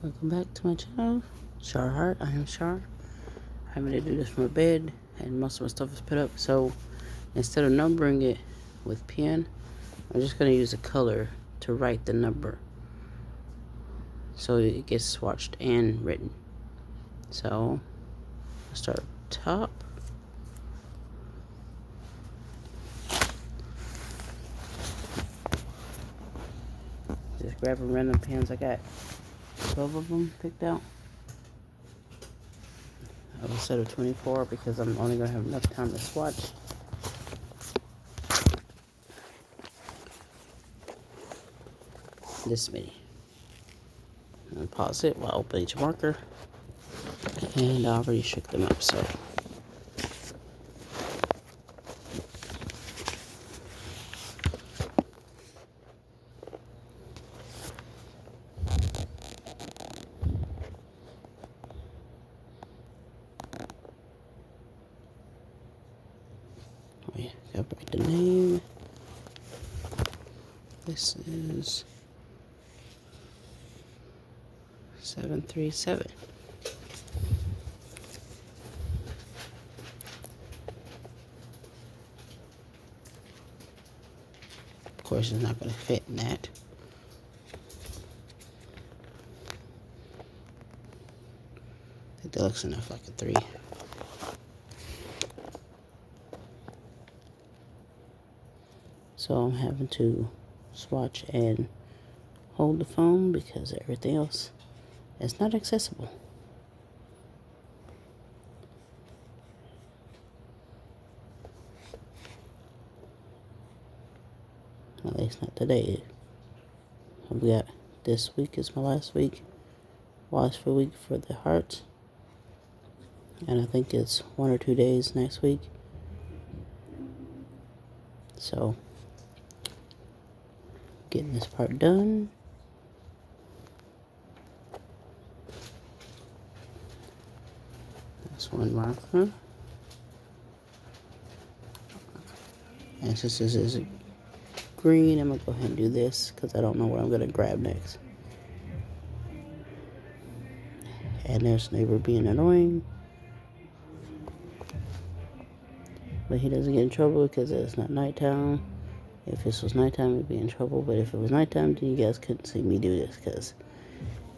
Welcome back to my channel, Char Heart. I am Char. I'm going to do this from a bed, and most of my stuff is put up. So instead of numbering it with pen, I'm just going to use a color to write the number, so it gets swatched and written. So I'll start top. Just grabbing random pens. I got 12 of them picked out. I will set of 24 because I'm only going to have enough time to swatch. This many. I'm going to pause it while I open each marker. And I already shook them up, so. Oh yeah, gotta write the name. This is 737. Of course, it's not going to fit in that. I think that looks enough like a 3. So I'm having to swatch and hold the phone because everything else is not accessible. At least not today. I've got this week is my last week. Wash for week for the hearts. And I think it's 1 or 2 days next week. So, getting this part done. That's one marker. And since this is green, I'm going to go ahead and do this because I don't know what I'm going to grab next. And there's neighbor being annoying. But he doesn't get in trouble because it's not nighttime. If this was nighttime, he'd be in trouble. But if it was nighttime, then you guys couldn't see me do this because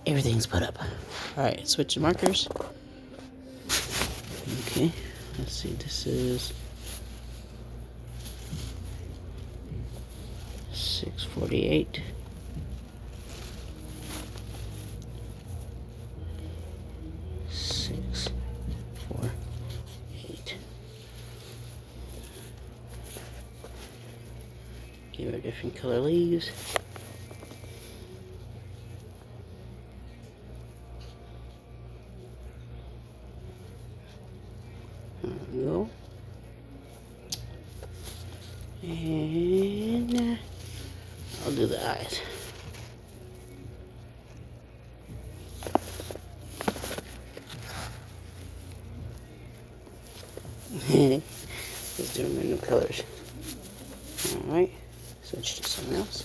everything's put up. Alright, switching markers. Okay, let's see. This is 648. Give her different color leaves. There we go. And I'll do the eyes. Let's do random colors. Alright. Switch to something else.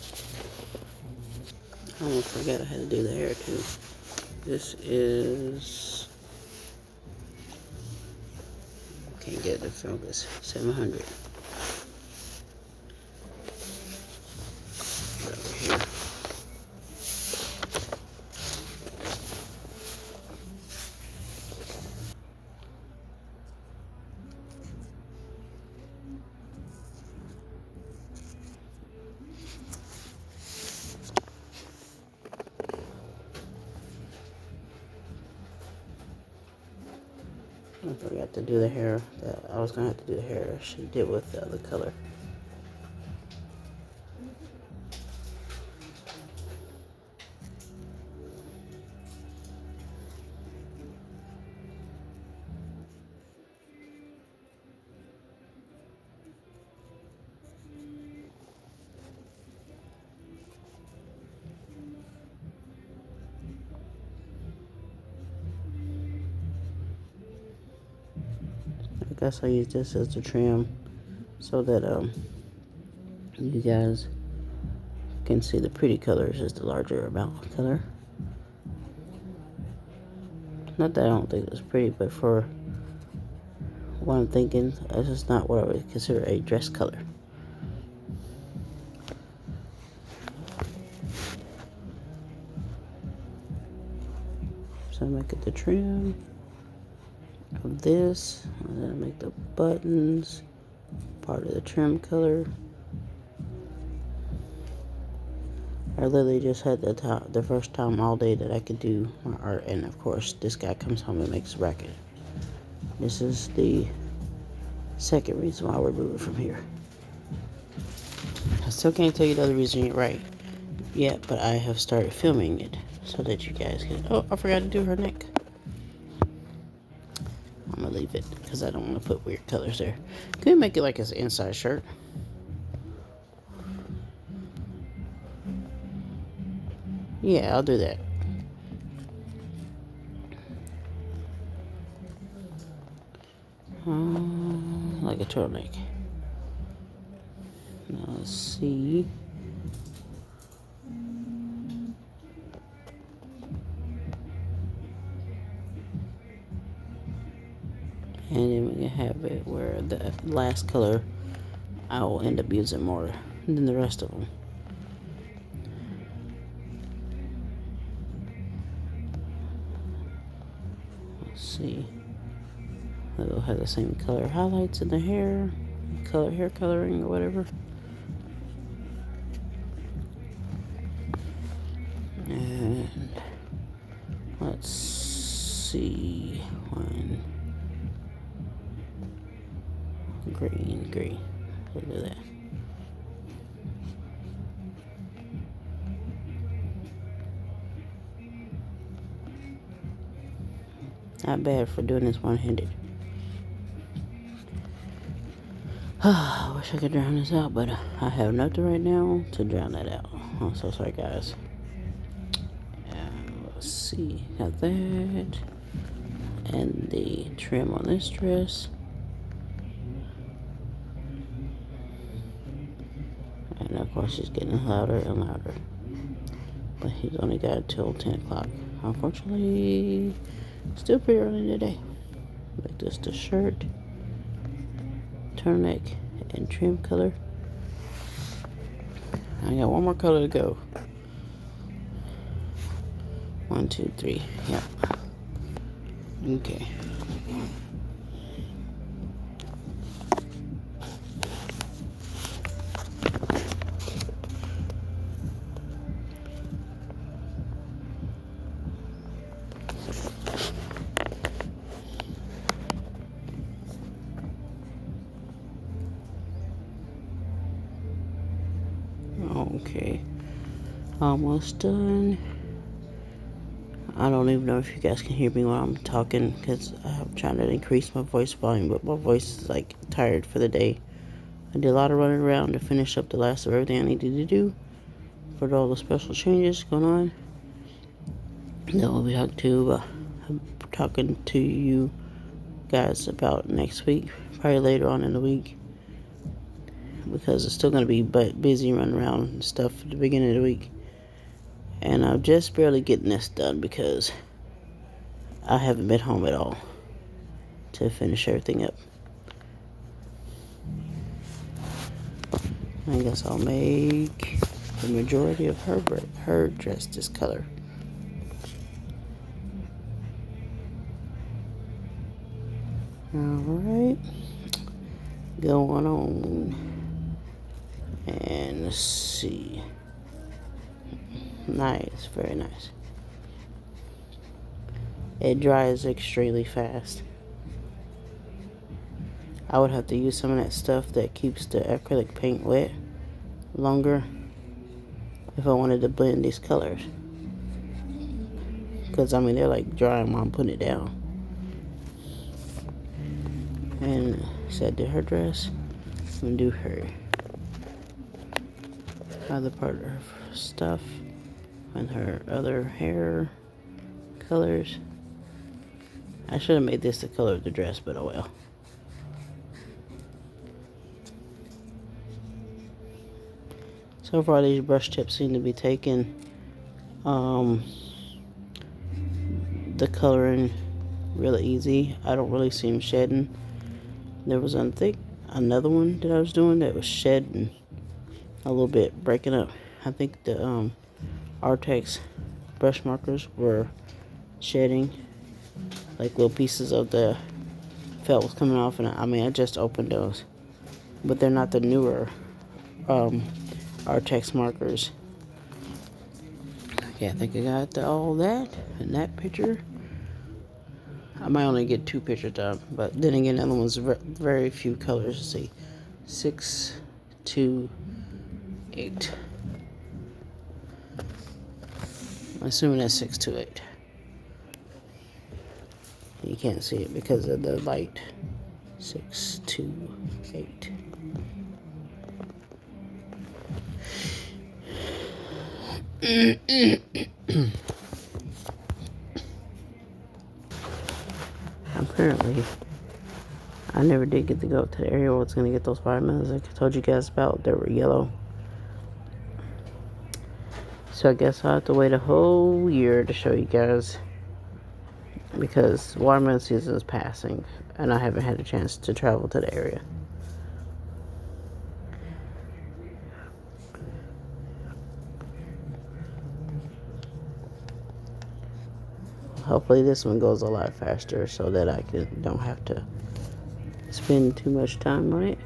I almost forgot I had to do the hair too. This is, can't get it to focus, 700. Over here. I forgot to do the hair. I was gonna have to do the hair she did with the other color. I guess I'll use this as the trim so that you guys can see the pretty colors as the larger amount of color. Not that I don't think it's pretty, but for what I'm thinking, it's just not what I would consider a dress color. So I make it the trim of this, and then I make the buttons part of the trim color. I literally just had the first time all day that I could do my art, and of course this guy comes home and makes a racket. This is the second reason why we're moving from here. I still can't tell you the other reason yet, right? Yeah, but I have started filming it so that you guys can. Oh, I forgot to do her neck. I'm gonna leave it because I don't want to put weird colors there. Can we make it like it's an inside shirt? Yeah, I'll do that. Like a turtleneck. Now let's see. And then we can have it where the last color I will end up using more than the rest of them. Let's see. It'll have the same color highlights in the hair, hair coloring or whatever. And let's see, one green. Look at that. Not bad for doing this one-handed. I wish I could drown this out, but I have nothing right now to drown that out. I'm so sorry, guys. Let's see, got that. And the trim on this dress. And of course, it's getting louder and louder. But he's only got it till 10 o'clock. Unfortunately, still pretty early today. Make this the shirt, turtleneck, and trim color. I got one more color to go. 1, 2, 3. Yep. Okay. Okay. Almost done. I don't even know if you guys can hear me while I'm talking because I'm trying to increase my voice volume, but my voice is like tired for the day. I did a lot of running around to finish up the last of everything I needed to do for all the special changes going on. Then we'll be talking to you guys about next week, probably later on in the week, because it's still going to be busy running around and stuff at the beginning of the week. And I'm just barely getting this done because I haven't been home at all to finish everything up. I guess I'll make the majority of her dress this color. Alright, going on. And let's see. Nice, very nice. It dries extremely fast. I would have to use some of that stuff that keeps the acrylic paint wet longer if I wanted to blend these colors. Because, I mean, they're like drying while I'm putting it down. And so I did her dress. I'm going to do her other part of her stuff and her other hair colors. I should have made this the color of the dress, but oh well. So far, these brush tips seem to be taking the coloring really easy. I don't really see them shedding. There was, I think, another one that I was doing that was shedding a little bit, breaking up. I think the Artex brush markers were shedding, like little pieces of the felt was coming off, and I just opened those, but they're not the newer Artex markers. Okay, I think I got all that in that picture. I might only get 2 pictures done, but then again, the other one's very few colors. Let's see, 6, 2, 8. I'm assuming that's 6, 2, 8. You can't see it because of the light. 6, 2, 8. Apparently, I never did get to go to the area where I was going to get those vitamins like I told you guys about. They were yellow. So I guess I'll have to wait a whole year to show you guys, because watermelon season is passing and I haven't had a chance to travel to the area. Hopefully this one goes a lot faster so that I don't have to spend too much time on it.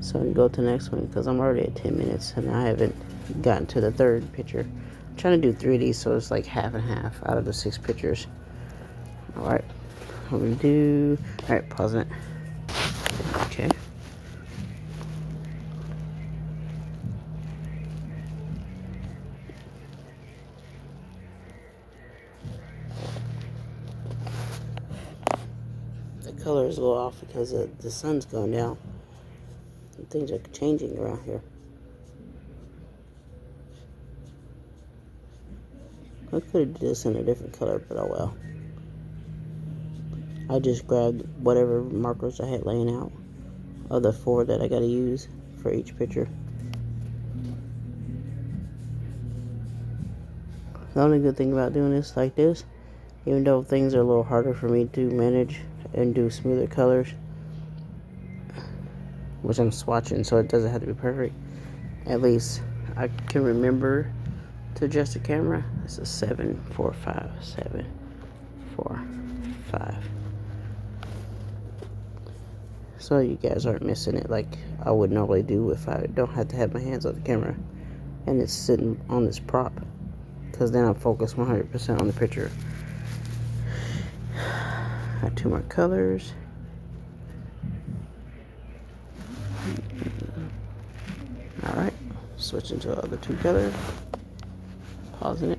So I can go to the next one, because I'm already at 10 minutes and I haven't gotten to the 3rd picture. I'm trying to do 3D, so it's like half and half out of the 6 pictures. Alright, I'm going to do... Alright, pausing it. Okay. The color is a little off because the sun's going down. And things are changing around here. I could have did this in a different color, but oh well. I just grabbed whatever markers I had laying out of the 4 that I gotta use for each picture. The only good thing about doing this like this, even though things are a little harder for me to manage and do smoother colors, which I'm swatching, so it doesn't have to be perfect, at least I can remember to adjust the camera. It's a 7, 4, 5, 7, 4, 5. So you guys aren't missing it like I would normally do if I don't have to have my hands on the camera and it's sitting on this prop, because then I'm focused 100% on the picture. Got 2 more colors. Alright, switching to the other 2 colors. Pausing it.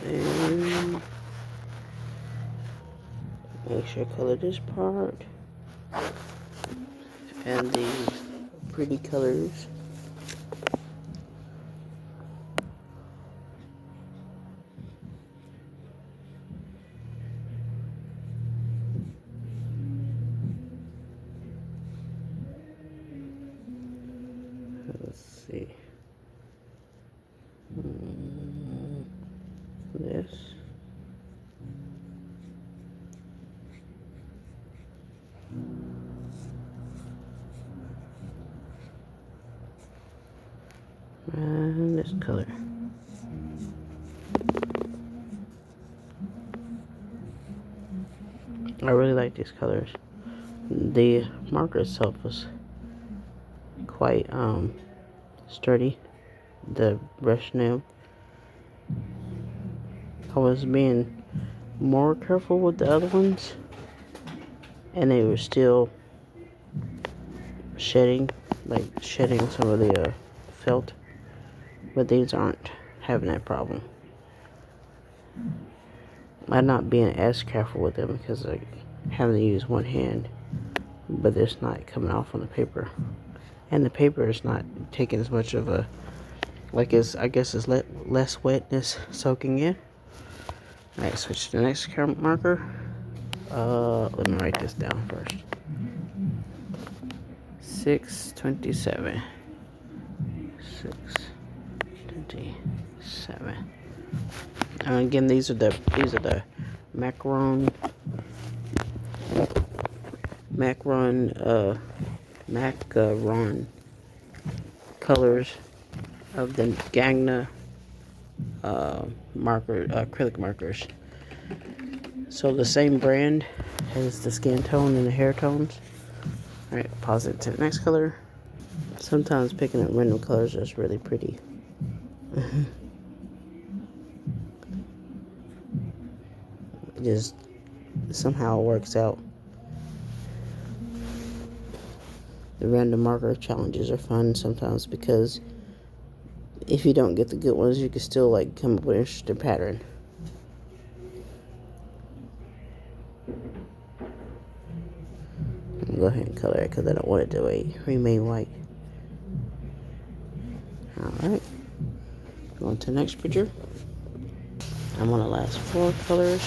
And make sure I color this part. And the pretty colors. Let's see. This. And this color. I really like these colors. The marker itself was quite sturdy. The brush nail. I was being more careful with the other ones, and they were still shedding some of the felt, but these aren't having that problem. I'm not being as careful with them because I having to use one hand, but it's not coming off on the paper, and the paper is not taking as much of a, like it's, I guess it's less wetness soaking in. Alright, switch to the next marker. Let me write this down first. 627. 627. And again, these are the Macaron Macaron colors of the GuangNa acrylic markers. So the same brand as the skin tone and the hair tones. Alright, pause it to the next color. Sometimes picking up random colors is really pretty. It just somehow works out. The random marker challenges are fun sometimes because if you don't get the good ones, you can still like come up with an interesting pattern. Go ahead and color it because I don't want it to remain white. Alright, going to the next picture. I'm on the last 4 colors.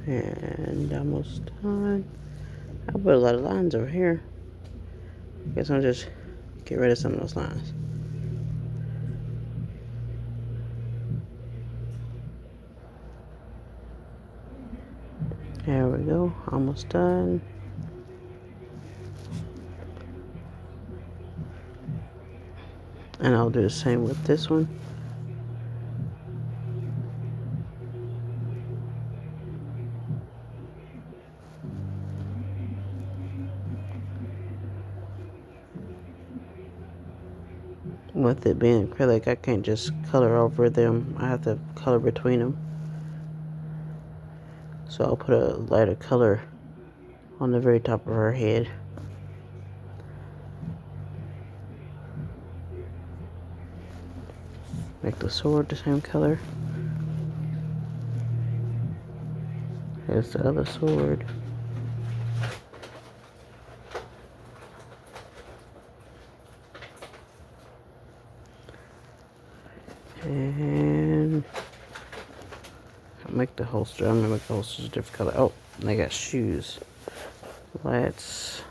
And almost done. I put a lot of lines over here. Guess I'll just get rid of some of those lines. There we go, almost done. And I'll do the same with this one. With it being acrylic, I can't just color over them. I have to color between them. So I'll put a lighter color on the very top of her head. Make the sword the same color as the other sword. And I'll make the holster. I'm gonna make the holsters a different color. Oh, and I got shoes. Let's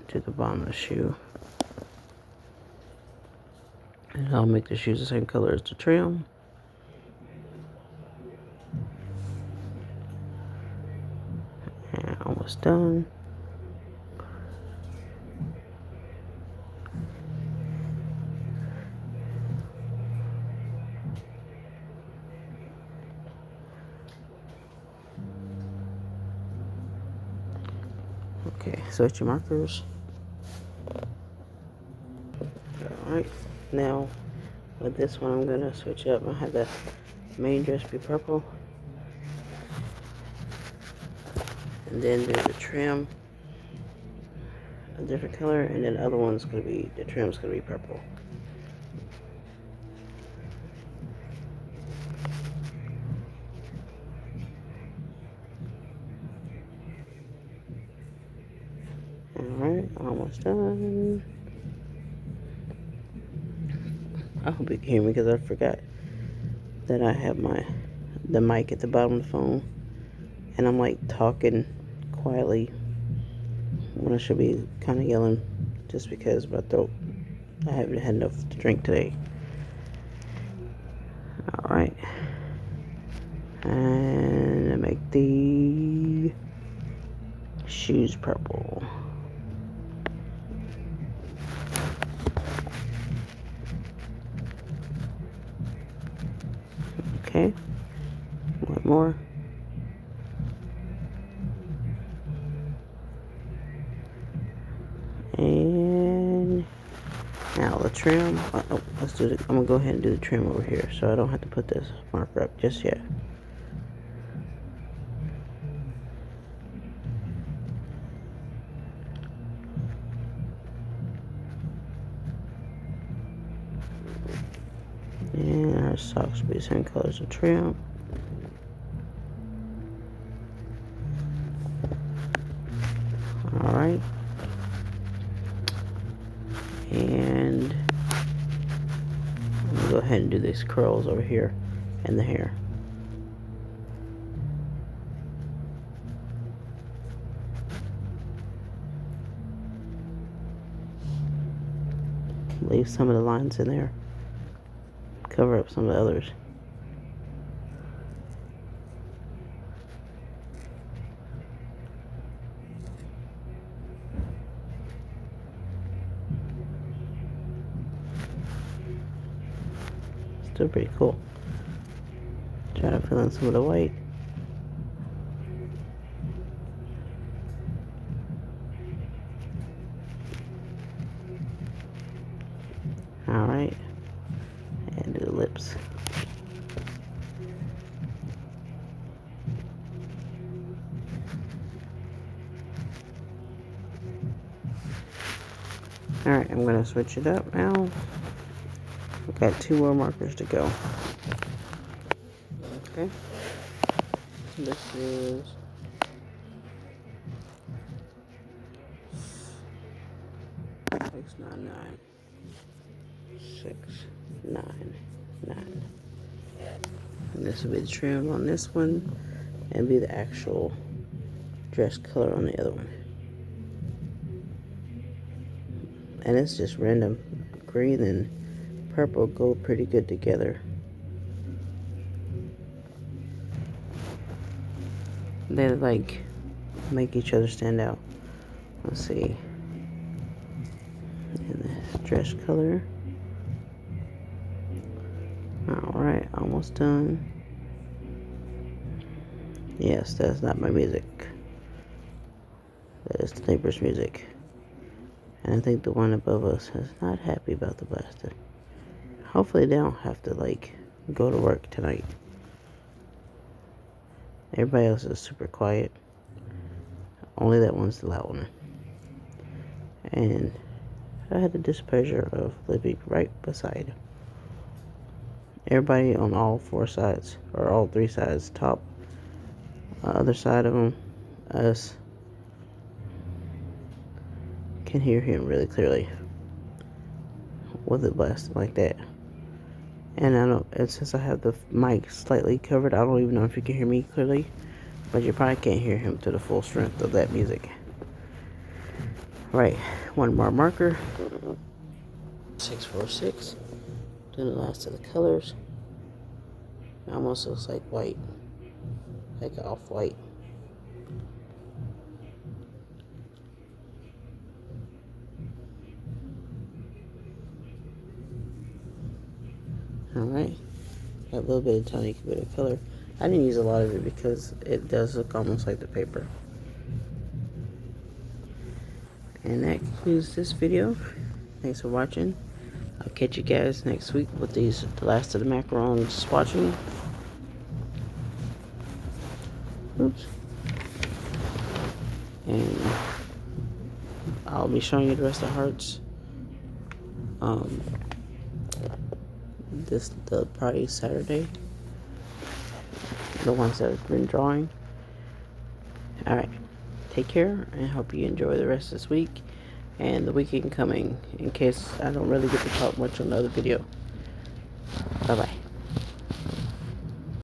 do the bottom of the shoe. And I'll make the shoes the same color as the trim. And almost done. Okay, switch your markers. Alright, now with this one I'm gonna switch up. I have the main dress be purple. And then do the trim a different color, and then the other one's gonna be, the trim's gonna be purple. Alright, almost done. I hope you can hear me because I forgot that I have the mic at the bottom of the phone, and I'm like talking quietly when I should be kind of yelling just because my throat, I haven't had enough to drink today. Alright, and I make the shoes purple. Okay, one more. And now the trim. Oh, let's do it. I'm gonna go ahead and do the trim over here so I don't have to put this marker up just yet. And our socks will be the same color as the trim. Alright. And I'm gonna go ahead and do these curls over here and the hair. Leave some of the lines in there. Cover up some of the others. Still pretty cool. Try to fill in some of the white. Alright. And do the lips. Alright, I'm going to switch it up now. I've got 2 more markers to go. Okay. This is $6.99. $6.99. And this will be the trim on this one, and be the actual dress color on the other one. And it's just random. Green and purple go pretty good together. They like make each other stand out. Let's see. And this dress color. Alright, almost done. Yes, that's not my music. That is the neighbor's music. And I think the one above us is not happy about the blasting. Hopefully they don't have to like go to work tonight. Everybody else is super quiet. Only that one's the loud one. And I had the displeasure of living right beside everybody on all 4 sides, or all 3 sides, top, other side of them, us, can hear him really clearly with it blasting like that. And I don't, and since I have the mic slightly covered, I don't even know if you can hear me clearly, but you probably can't hear him to the full strength of that music. Right, 1 more marker. 646. Do the last of the colors. It almost looks like white, like off-white. Alright, got a little bit of tiny bit of color. I didn't use a lot of it because it does look almost like the paper. And that concludes this video. Thanks for watching. I'll catch you guys next week with the last of the Macaron swatching. Oops. And I'll be showing you the rest of the hearts. Probably Saturday. The ones that I've been drawing. Alright. Take care, and hope you enjoy the rest of this week and the weekend coming, in case I don't really get to talk much on the other video. Bye bye.